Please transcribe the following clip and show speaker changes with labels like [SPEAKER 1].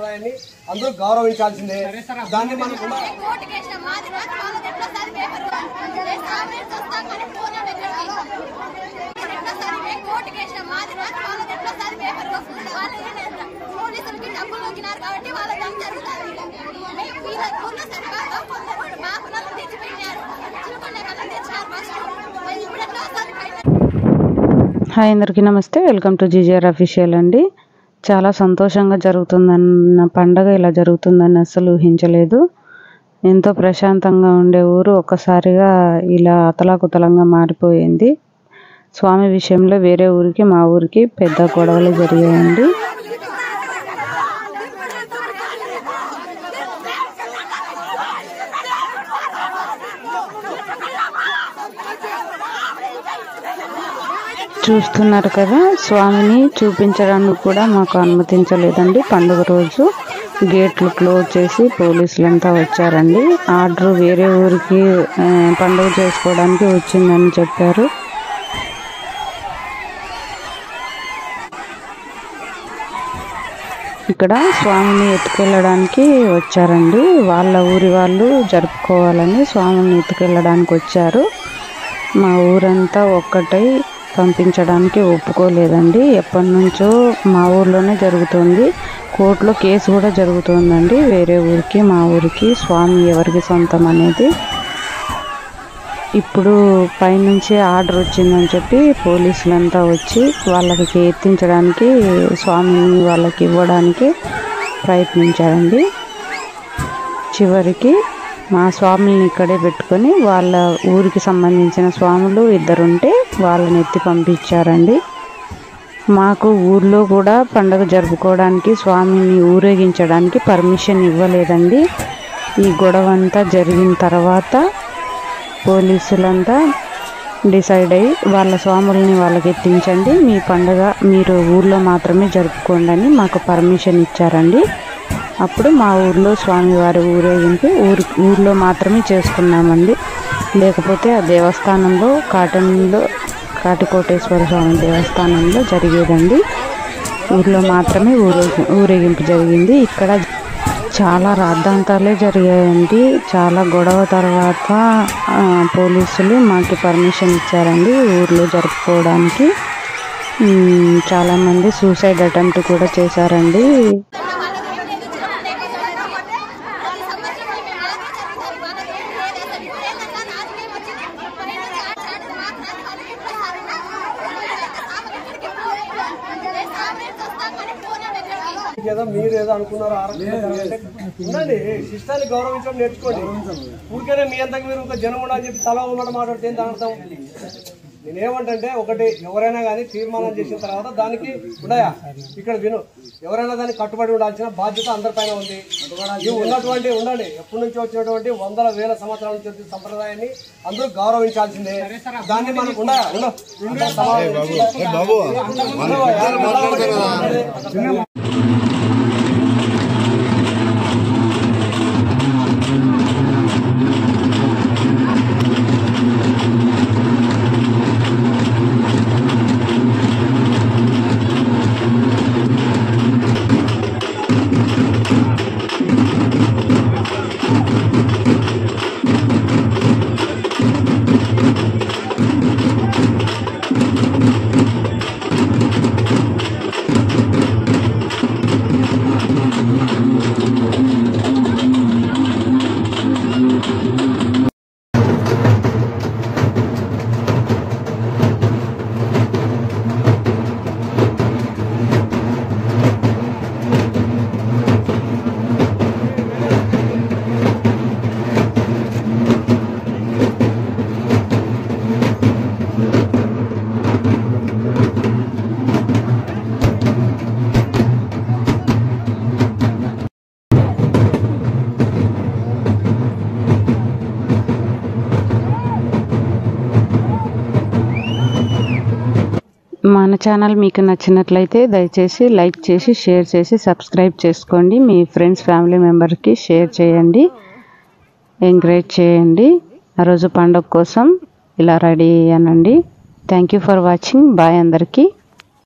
[SPEAKER 1] సంప్రదాయాన్ని అందరూ గౌరవించాల్సిందే. దాన్ని మనం
[SPEAKER 2] హాయ్ అందరికీ నమస్తే, వెల్కమ్ టు జీజీఆర్ అఫీషియల్ అండి. చాలా సంతోషంగా జరుగుతుందన్న పండగ ఇలా జరుగుతుందని అస్సలు ఊహించలేదు. ఎంతో ప్రశాంతంగా ఉండే ఊరు ఒక్కసారిగా ఇలా అతలాకుతలంగా మారిపోయింది. స్వామి విషయంలో వేరే ఊరికి మా ఊరికి పెద్ద గొడవలు జరిగాయండి. చూస్తున్నారు కదా, స్వామిని చూపించడానికి కూడా మాకు అనుమతించలేదండి. పండుగ రోజు గేట్లు క్లోజ్ చేసి పోలీసులంతా వచ్చారండి. ఆర్డర్ వేరే ఊరికి పండుగ చేసుకోవడానికి వచ్చిందని చెప్పారు. ఇక్కడ స్వామిని ఎత్తుకెళ్ళడానికి వచ్చారండి. వాళ్ళ ఊరి వాళ్ళు జరుపుకోవాలని స్వామిని ఎత్తుకెళ్ళడానికి వచ్చారు. మా ఊరంతా ఒక్కటై పంపించడానికి ఒప్పుకోలేదండి. ఎప్పటి నుంచో మా ఊర్లోనే జరుగుతుంది. కోర్టులో కేసు కూడా జరుగుతుందండి. వేరే ఊరికి మా ఊరికి స్వామి ఎవరికి సొంతం అనేది. ఇప్పుడు పైనుంచి ఆర్డర్ వచ్చిందని చెప్పి పోలీసులంతా వచ్చి వాళ్ళకి ఎత్తించడానికి స్వామిని వాళ్ళకి ఇవ్వడానికి ప్రయత్నించారండి. చివరికి మా స్వాములని ఇక్కడే పెట్టుకొని వాళ్ళ ఊరికి సంబంధించిన స్వాములు ఇద్దరుంటే వాళ్ళని ఎత్తి పంపించారండి. మాకు ఊర్లో కూడా పండుగ జరుపుకోవడానికి స్వామిని ఊరేగించడానికి పర్మిషన్ ఇవ్వలేదండి. ఈ గొడవ అంతా జరిగిన తర్వాత పోలీసులంతా డిసైడ్ అయ్యి వాళ్ళ స్వాములని వాళ్ళకి ఎత్తించండి, మీ పండుగ మీరు ఊర్లో మాత్రమే జరుపుకోండి అని మాకు పర్మిషన్ ఇచ్చారండి. అప్పుడు మా ఊర్లో స్వామివారి ఊరేగింపు ఊర్లో మాత్రమే చేసుకున్నామండి. లేకపోతే ఆ దేవస్థానంలో కాటికోటేశ్వర స్వామి దేవస్థానంలో జరిగేదండి. ఊర్లో మాత్రమే ఊరేగింపు జరిగింది. ఇక్కడ చాలా రాద్ధాంతాలే జరిగాయండి. చాలా గొడవ తర్వాత పోలీసులు మాకు పర్మిషన్ ఇచ్చారండి ఊర్లో జరుపుకోవడానికి. చాలామంది సూసైడ్ అటెంప్ట్ కూడా చేశారండి.
[SPEAKER 1] మీరు ఏదో అనుకున్నారు ఉండండి, శిష్టాన్ని గౌరవించడం నేర్చుకోండి. ఊరికేనే మీ అంతకు మీరు ఒక జనం ఉండాలని చెప్పి తల ఉన్నట్టు మాట్లాడితే ఏంటి అర్థం? నేనేమంటే ఒకటి, ఎవరైనా కానీ తీర్మానం చేసిన తర్వాత దానికి ఉన్నాయా ఇక్కడ విను, ఎవరైనా దానికి కట్టుబడి ఉండాల్సిన బాధ్యత అందరిపైన ఉంది. ఇవి ఉన్నటువంటి ఉండండి, ఎప్పటి నుంచి వచ్చినటువంటి వందల వేల సంవత్సరాల నుంచి వచ్చిన సంప్రదాయాన్ని అందరూ గౌరవించాల్సిందే. దాన్ని మనకు ఉన్నాయా
[SPEAKER 2] మన ఛానల్ మీకు నచ్చినట్లయితే దయచేసి లైక్ చేసి షేర్ చేసి సబ్స్క్రైబ్ చేసుకోండి. మీ ఫ్రెండ్స్ ఫ్యామిలీ మెంబర్కి షేర్ చేయండి, ఎంకరేజ్ చేయండి. ఆ రోజు పండుగ కోసం ఇలా రెడీ అయ్యానండి. Thank you for watching. Bye అందరికీ.